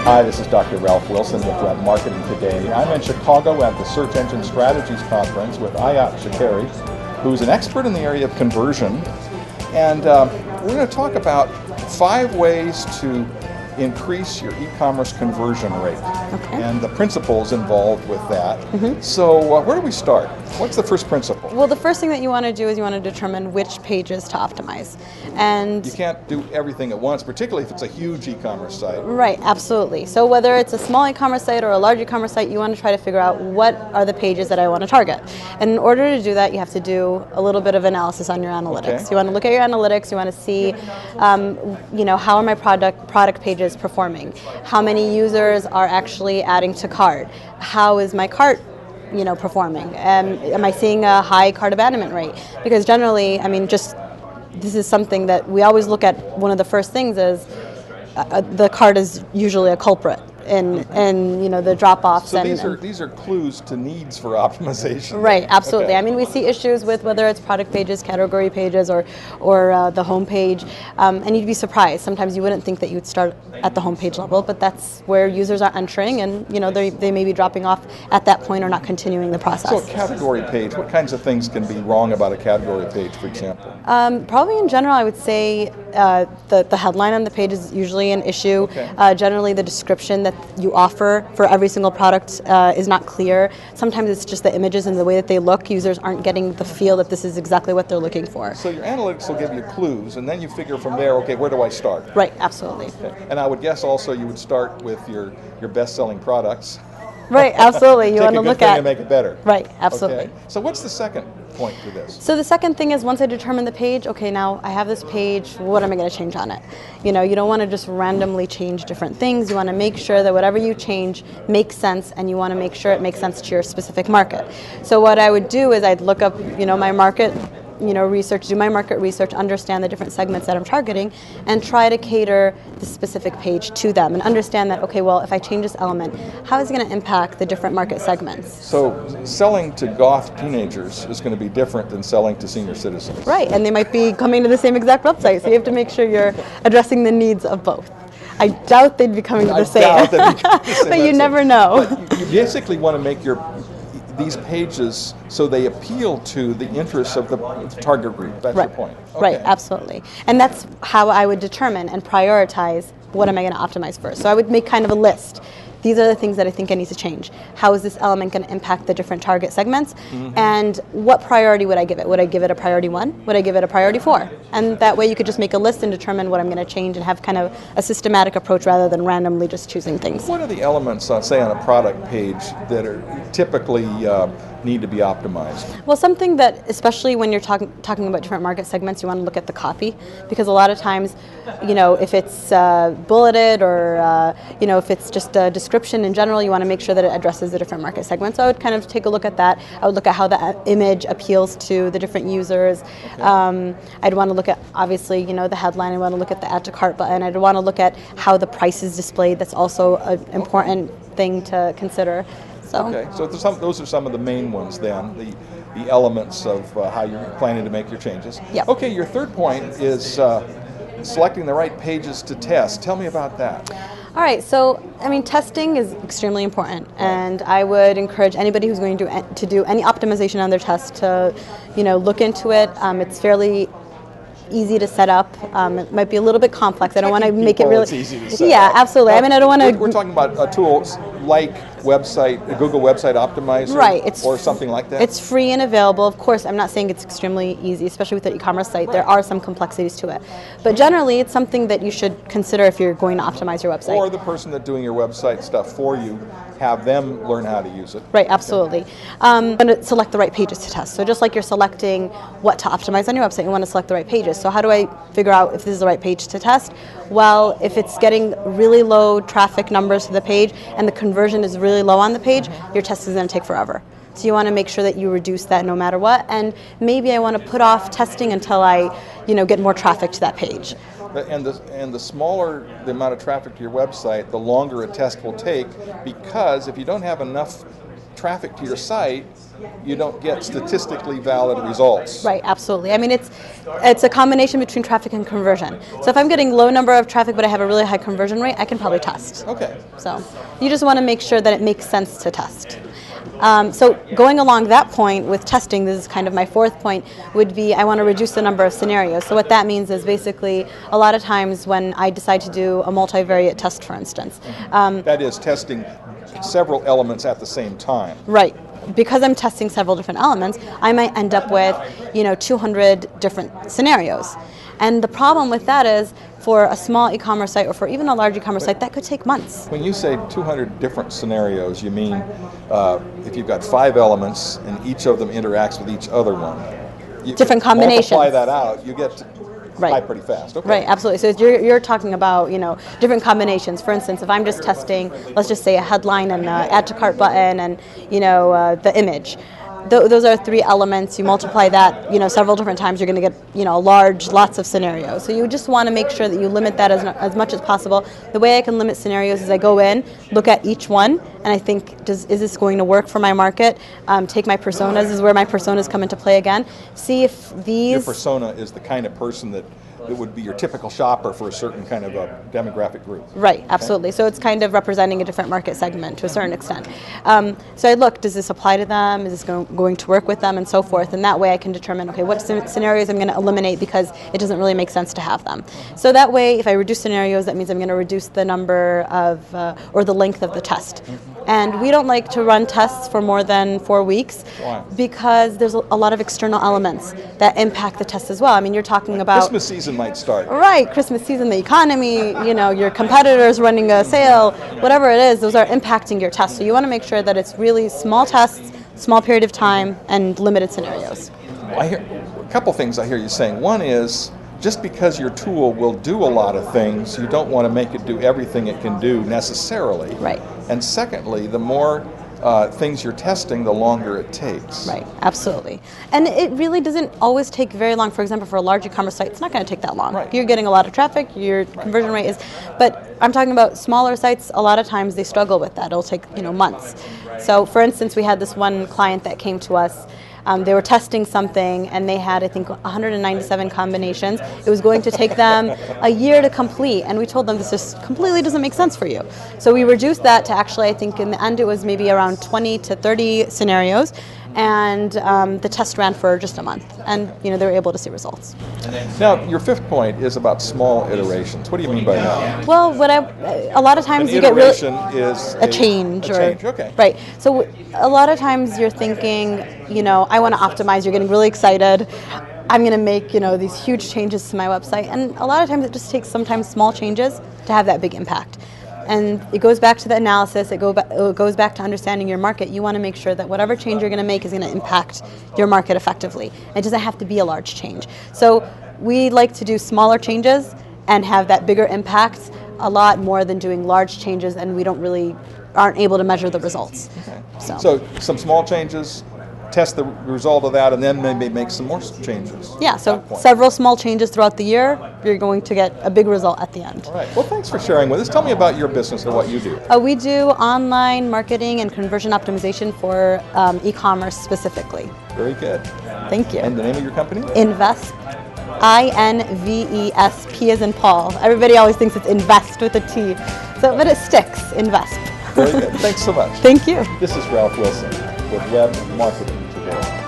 Hi, this is Dr. Ralph Wilson with Web Marketing Today. I'm in Chicago at the Search Engine Strategies Conference with Ayat Shukairy, who's an expert in the area of conversion. And we're going to talk about 5 ways to increase your e-commerce conversion rate. Okay. And the principles involved with that. So where do we start? What's the first principle? Well, the first thing that you want to do is you want to determine which pages to optimize. And You can't do everything at once, particularly if it's a huge e-commerce site. right, absolutely. So whether it's a small e-commerce site or a large e-commerce site, you want to try to figure out what are the pages that I want to target. And in order to do that, you have to do a little bit of analysis on your analytics. Okay. You want to look at your analytics. You want to see, how are my product pages performing? How many users are actually adding to cart? How is my cart performing? Am I seeing a high cart abandonment rate? Because generally, this is something that we always look at. One of the first things is the cart is usually a culprit in the drop-offs. So these are clues to needs for optimization. Right, absolutely. Okay. We see issues with whether it's product pages, category pages, or the home page, and you'd be surprised. Sometimes you wouldn't think that you would start at the home page level, but that's where users are entering, and they may be dropping off at that point or not continuing the process. So a category page, what kinds of things can be wrong about a category page, for example? Probably in general, I would say the headline on the page is usually an issue. Okay. Generally, the description that you offer for every single product is not clear. Sometimes it's just the images and the way that they look. Users aren't getting the feel that this is exactly what they're looking for. So your analytics will give you clues, and then you figure from there, okay, where do I start? Right, absolutely. Okay. And I would guess also you would start with your best-selling products. Right, absolutely. You Take want to a good look thing at and make it better. Right, absolutely. Okay. So what's the second point to this? So the second thing is, once I determine the page, okay, now I have this page, what am I going to change on it? You don't want to just randomly change different things. You want to make sure that whatever you change makes sense, and you want to make sure it makes sense to your specific market. So what I would do is I'd look up, my market, research, do my market research, understand the different segments that I'm targeting, and try to cater the specific page to them, and understand that, okay, well, if I change this element, how is it going to impact the different market segments? So selling to goth teenagers is going to be different than selling to senior citizens. Right, and they might be coming to the same exact website, so you have to make sure you're addressing the needs of both. I doubt they'd be coming to the same, but you never know. But you basically want to make these pages so they appeal to the interests of the target group. That's Right. your point. Right, Okay. absolutely. And that's how I would determine and prioritize what am I going to optimize first. So I would make kind of a list. These are the things that I think I need to change. How is this element going to impact the different target segments? And what priority would I give it? Would I give it a priority 1? Would I give it a priority 4? And that way you could just make a list and determine what I'm going to change and have kind of a systematic approach rather than randomly just choosing things. What are the elements, say, on a product page that are typically need to be optimized? Well, something that, especially when you're talking about different market segments, you want to look at the copy, because a lot of times, if it's bulleted or if it's just a description in general, you want to make sure that it addresses the different market segments. So I would kind of take a look at that. I would look at how the image appeals to the different users. Okay. I'd want to look at, obviously, the headline. I want to look at the add to cart button. I'd want to look at how the price is displayed. That's also an important thing to consider. Okay, so those are some of the main ones then, the elements of how you're planning to make your changes. Yep. Okay, your third point is selecting the right pages to test. Tell me about that. All right, so testing is extremely important, and I would encourage anybody who's going to do any optimization on their test to, look into it. It's fairly easy to set up. It might be a little bit complex. I don't want to make it really. It's easy to set yeah, up. absolutely. I don't want to. We're talking about tools like Google Website Optimizer, right? Or something like that. It's free and available. Of course, I'm not saying it's extremely easy, especially with an e-commerce site. Right. There are some complexities to it, but generally, it's something that you should consider if you're going to optimize your website. Or the person that's doing your website stuff for you, have them learn how to use it. Right, absolutely. And select the right pages to test. So just like you're selecting what to optimize on your website, you want to select the right pages. So how do I figure out if this is the right page to test? Well, if it's getting really low traffic numbers to the page and the conversion is really low on the page, your test is going to take forever. So you want to make sure that you reduce that no matter what. And maybe I want to put off testing until I, get more traffic to that page. And the smaller the amount of traffic to your website, the longer a test will take, because if you don't have enough traffic to your site, you don't get statistically valid results. Right, absolutely. I mean, it's a combination between traffic and conversion. So if I'm getting low number of traffic but I have a really high conversion rate, I can probably test. Okay. So you just want to make sure that it makes sense to test. So going along that point with testing, this is kind of my fourth point, would be I want to reduce the number of scenarios. So what that means is basically a lot of times when I decide to do a multivariate test, for instance. That is testing several elements at the same time. Right. Because I'm testing several different elements, I might end up with 200 different scenarios. And the problem with that is for a small e-commerce site or for even a large e-commerce site, that could take months. When you say 200 different scenarios, you mean if you've got 5 elements and each of them interacts with each other one. Different combinations. Multiply that out, you get to Right. high pretty fast. Okay. Right, absolutely. So you're talking about different combinations. For instance, if I'm just testing, let's just say a headline and add to cart button and the image. Those are 3 elements. You multiply that several different times, you're going to get lots of scenarios. So you just want to make sure that you limit that as much as possible. The way I can limit scenarios is I go in, look at each one, and I think, is this going to work for my market? Take my personas, this is where my personas come into play again. See if these... Your persona is the kind of person that would be your typical shopper for a certain kind of a demographic group. Right, absolutely. So it's kind of representing a different market segment to a certain extent. So I look, does this apply to them? Is this going to work with them, and so forth? And that way I can determine, okay, what scenarios I'm going to eliminate because it doesn't really make sense to have them. So that way, if I reduce scenarios, that means I'm going to reduce the number of, or the length of the test. And we don't like to run tests for more than 4 weeks. Why? Because there's a lot of external elements that impact the test as well. I mean, you're talking about... Christmas season might start. Right, Christmas season, the economy, your competitors running a sale, whatever it is, those are impacting your test. So you want to make sure that it's really small tests, small period of time, and limited scenarios. I hear a couple things I hear you saying. One is, just because your tool will do a lot of things, you don't want to make it do everything it can do necessarily. Right. And secondly, the more things you're testing, the longer it takes. Right, absolutely. And it really doesn't always take very long. For example, for a large e-commerce site, it's not going to take that long. Right. You're getting a lot of traffic, your conversion rate is, but I'm talking about smaller sites, a lot of times they struggle with that. It'll take, months. So for instance, we had this one client that came to us. They were testing something and they had, I think, 197 combinations. It was going to take them a year to complete, and we told them this just completely doesn't make sense for you. So we reduced that to actually, I think in the end it was maybe around 20 to 30 scenarios, and the test ran for just a month, and they were able to see results. Now, your 5th point is about small iterations. What do you mean by that? Well, a lot of times An you get really iteration is a change. Okay. Right. So a lot of times you're thinking, I want to optimize. You're getting really excited. I'm going to make, these huge changes to my website. And a lot of times it just takes sometimes small changes to have that big impact. And it goes back to the analysis, it goes back to understanding your market. You want to make sure that whatever change you're going to make is going to impact your market effectively. It doesn't have to be a large change. So we like to do smaller changes and have that bigger impact a lot more than doing large changes, and we aren't able to measure the results. Okay. So some small changes, test the result of that, and then maybe make some more changes. Yeah, so several small changes throughout the year, you're going to get a big result at the end. All right. Well, thanks for sharing with us. Tell me about your business and what you do. We do online marketing and conversion optimization for e-commerce specifically. Very good. Thank you. And the name of your company? Invest. INVESP as in Paul. Everybody always thinks it's invest with a T. But it sticks. Invest. Very good. Thanks so much. Thank you. This is Ralph Wilson with Web Marketing Today.